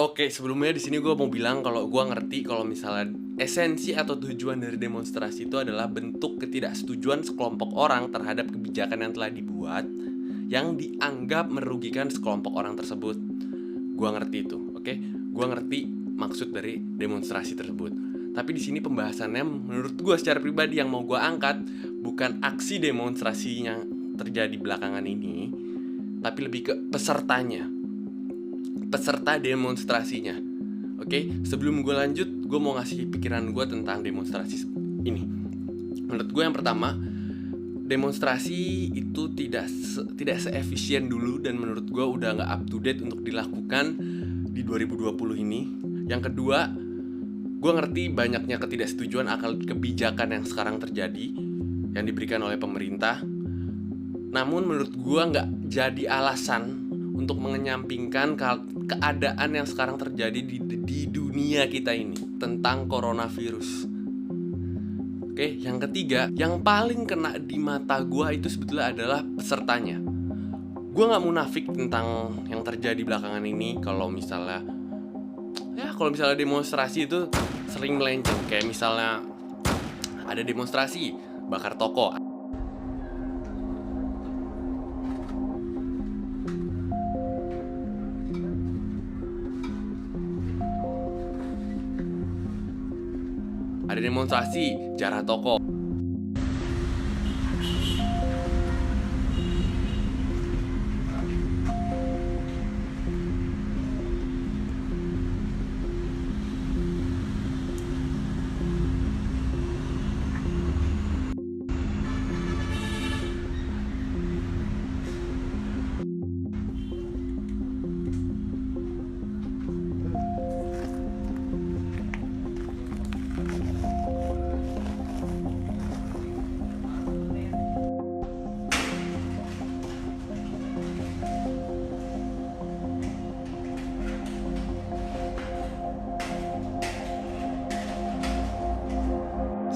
Oke, sebelumnya di sini gue mau bilang kalau gue ngerti kalau misalnya esensi atau tujuan dari demonstrasi itu adalah bentuk ketidaksetujuan sekelompok orang terhadap kebijakan yang telah dibuat yang dianggap merugikan sekelompok orang tersebut. Gue ngerti itu, oke? Gue ngerti maksud dari demonstrasi tersebut. Tapi di sini pembahasannya menurut gue secara pribadi yang mau gue angkat bukan aksi demonstrasi yang terjadi belakangan ini, tapi lebih ke pesertanya, peserta demonstrasinya. Oke, sebelum gue lanjut, gue mau ngasih pikiran gue tentang demonstrasi ini. Menurut gue yang pertama, demonstrasi itu tidak seefisien dulu dan menurut gue udah nggak up to date untuk dilakukan di 2020 ini. Yang kedua, gue ngerti banyaknya ketidaksetujuan akan kebijakan yang sekarang terjadi yang diberikan oleh pemerintah. Namun menurut gue nggak jadi alasan untuk mengenyampingkan keadaan yang sekarang terjadi di dunia kita ini tentang coronavirus. Oke, yang ketiga, yang paling kena di mata gue itu sebetulnya adalah pesertanya. Gue gak munafik tentang yang terjadi belakangan ini. Kalau misalnya demonstrasi itu sering melenceng. Kayak misalnya ada demonstrasi bakar toko, ada demonstrasi jarah toko,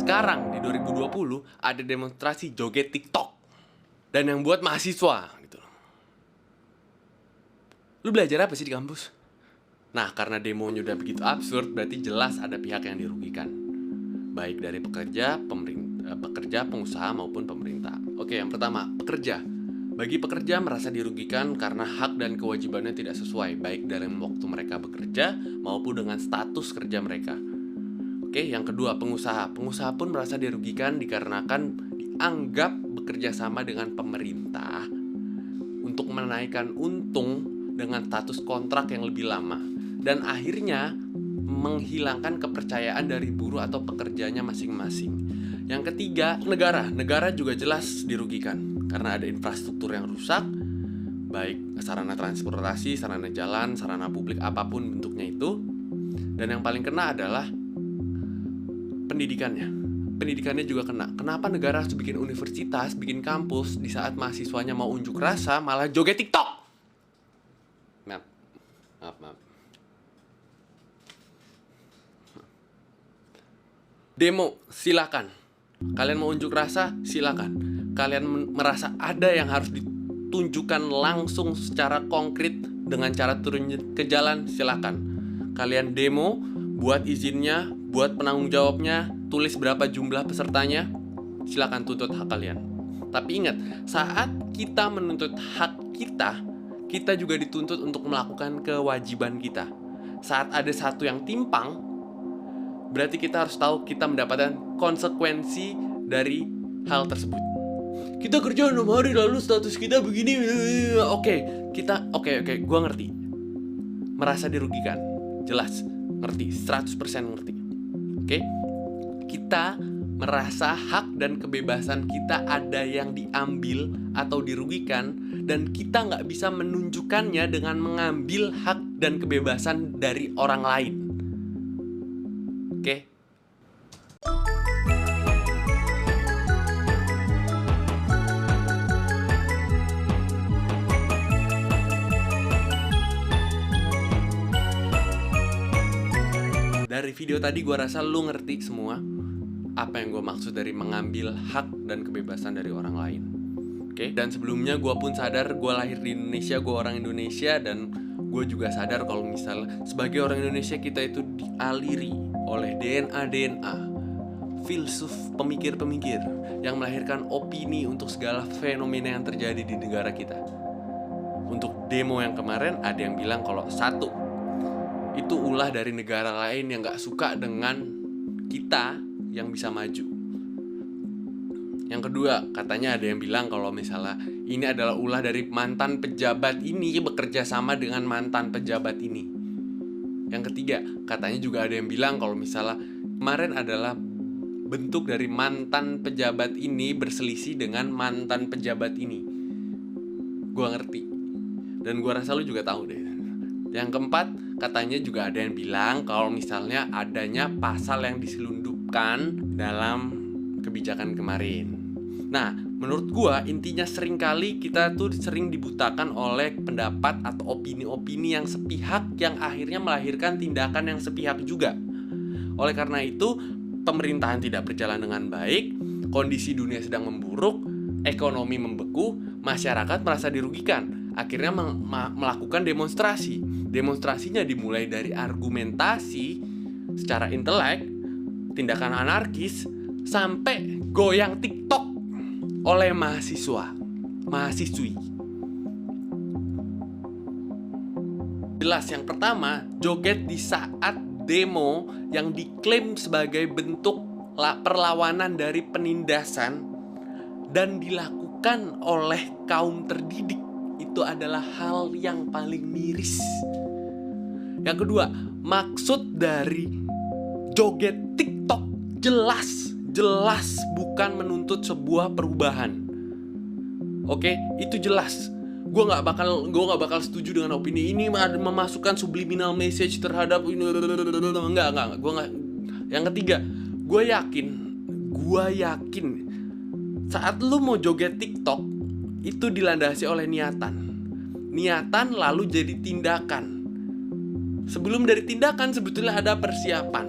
sekarang di 2020 ada demonstrasi joget TikTok dan yang buat mahasiswa gitu. Lu belajar apa sih di kampus? Nah, karena demonya udah begitu absurd, berarti jelas ada pihak yang dirugikan, baik dari pekerja, pengusaha maupun pemerintah. Oke, yang pertama, pekerja. Bagi pekerja merasa dirugikan karena hak dan kewajibannya tidak sesuai, baik dalam waktu mereka bekerja maupun dengan status kerja mereka. Oke, yang kedua, pengusaha. Pengusaha pun merasa dirugikan dikarenakan dianggap bekerja sama dengan pemerintah untuk menaikkan untung dengan status kontrak yang lebih lama dan akhirnya menghilangkan kepercayaan dari buruh atau pekerjanya masing-masing. Yang ketiga, negara. Negara juga jelas dirugikan karena ada infrastruktur yang rusak, baik sarana transportasi, sarana jalan, sarana publik apapun bentuknya itu. Dan yang paling kena adalah pendidikannya. Pendidikannya juga kena. Kenapa negara harus bikin universitas, bikin kampus di saat mahasiswanya mau unjuk rasa malah joget TikTok? Maaf. Demo, silakan. Kalian mau unjuk rasa, silakan. Kalian merasa ada yang harus ditunjukkan langsung secara konkret dengan cara turun ke jalan, silakan. Kalian demo, buat izinnya, buat penanggung jawabnya, tulis berapa jumlah pesertanya, silakan tuntut hak kalian. Tapi ingat, saat kita menuntut hak kita, kita juga dituntut untuk melakukan kewajiban kita. Saat ada satu yang timpang, berarti kita harus tahu kita mendapatkan konsekuensi dari hal tersebut. Kita kerja 6 hari lalu status kita begini. Oke, gue ngerti. Merasa dirugikan, jelas, ngerti, 100% ngerti. Oke? Kita merasa hak dan kebebasan kita ada yang diambil atau dirugikan dan kita nggak bisa menunjukkannya dengan mengambil hak dan kebebasan dari orang lain. Oke? Dari video tadi gue rasa lu ngerti semua apa yang gue maksud dari mengambil hak dan kebebasan dari orang lain. Oke? Dan sebelumnya gue pun sadar gue lahir di Indonesia, gue orang Indonesia, dan gue juga sadar kalau misalnya sebagai orang Indonesia kita itu dialiri oleh DNA filsuf pemikir-pemikir yang melahirkan opini untuk segala fenomena yang terjadi di negara kita. Untuk demo yang kemarin ada yang bilang kalau satu, itu ulah dari negara lain yang gak suka dengan kita yang bisa maju. Yang kedua, katanya ada yang bilang kalau misalnya ini adalah ulah dari mantan pejabat ini bekerja sama dengan mantan pejabat ini. Yang ketiga, katanya juga ada yang bilang kalau misalnya kemarin adalah bentuk dari mantan pejabat ini berselisih dengan mantan pejabat ini. Gua ngerti. Dan gua rasa lu juga tahu deh. Yang keempat, katanya juga ada yang bilang kalau misalnya adanya pasal yang diselundupkan dalam kebijakan kemarin. Nah, menurut gua intinya seringkali kita tuh sering dibutakan oleh pendapat atau opini-opini yang sepihak yang akhirnya melahirkan tindakan yang sepihak juga. Oleh karena itu, pemerintahan tidak berjalan dengan baik, kondisi dunia sedang memburuk, ekonomi membeku, masyarakat merasa dirugikan. Akhirnya melakukan demonstrasi. Demonstrasinya dimulai dari argumentasi secara intelek, tindakan anarkis, sampai goyang TikTok oleh mahasiswi. Jelas, yang pertama, joget di saat demo yang diklaim sebagai bentuk perlawanan dari penindasan dan dilakukan oleh kaum terdidik, itu adalah hal yang paling miris. Yang kedua, maksud dari joget TikTok jelas bukan menuntut sebuah perubahan. Oke, itu jelas. Gue nggak bakal setuju dengan opini ini memasukkan subliminal message terhadap ini. Enggak. Gue nggak. Yang ketiga, gue yakin saat lu mau joget TikTok itu dilandasi oleh niatan lalu jadi tindakan. Sebelum dari tindakan sebetulnya ada persiapan.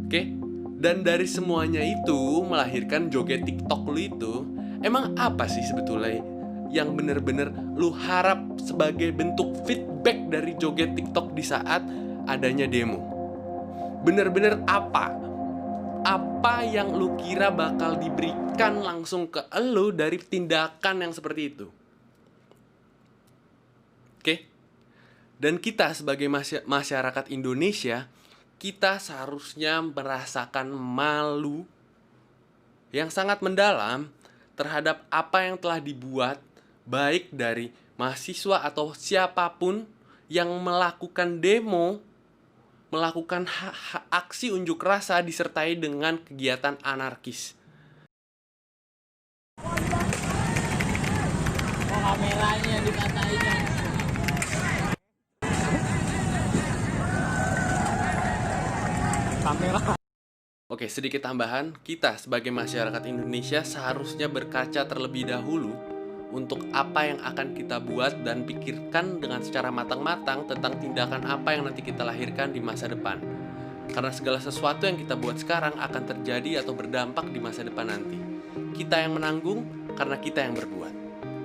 Oke? Dan dari semuanya itu melahirkan joget TikTok lu itu, emang apa sih sebetulnya yang bener-bener lu harap sebagai bentuk feedback dari joget TikTok di saat adanya demo? Bener-bener apa? Apa yang lu kira bakal diberikan langsung ke lu dari tindakan yang seperti itu? Oke? Dan kita sebagai masyarakat Indonesia, kita seharusnya merasakan malu yang sangat mendalam terhadap apa yang telah dibuat, baik dari mahasiswa atau siapapun yang melakukan demo, melakukan aksi unjuk rasa disertai dengan kegiatan anarkis. Kameranya dikatainya. Kamera. Oke, sedikit tambahan, kita sebagai masyarakat Indonesia seharusnya berkaca terlebih dahulu untuk apa yang akan kita buat dan pikirkan dengan secara matang-matang tentang tindakan apa yang nanti kita lahirkan di masa depan. Karena segala sesuatu yang kita buat sekarang akan terjadi atau berdampak di masa depan nanti. Kita yang menanggung karena kita yang berbuat.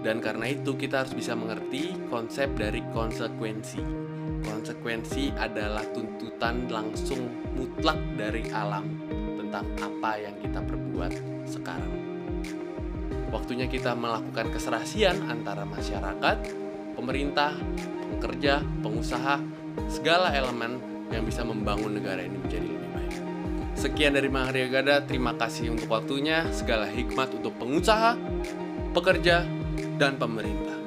Dan karena itu kita harus bisa mengerti konsep dari konsekuensi. Konsekuensi adalah tuntutan langsung mutlak dari alam tentang apa yang kita perbuat sekarang. Waktunya kita melakukan keserasian antara masyarakat, pemerintah, pekerja, pengusaha, segala elemen yang bisa membangun negara ini menjadi lebih baik. Sekian dari Mahardika Gada, terima kasih untuk waktunya, segala hikmat untuk pengusaha, pekerja, dan pemerintah.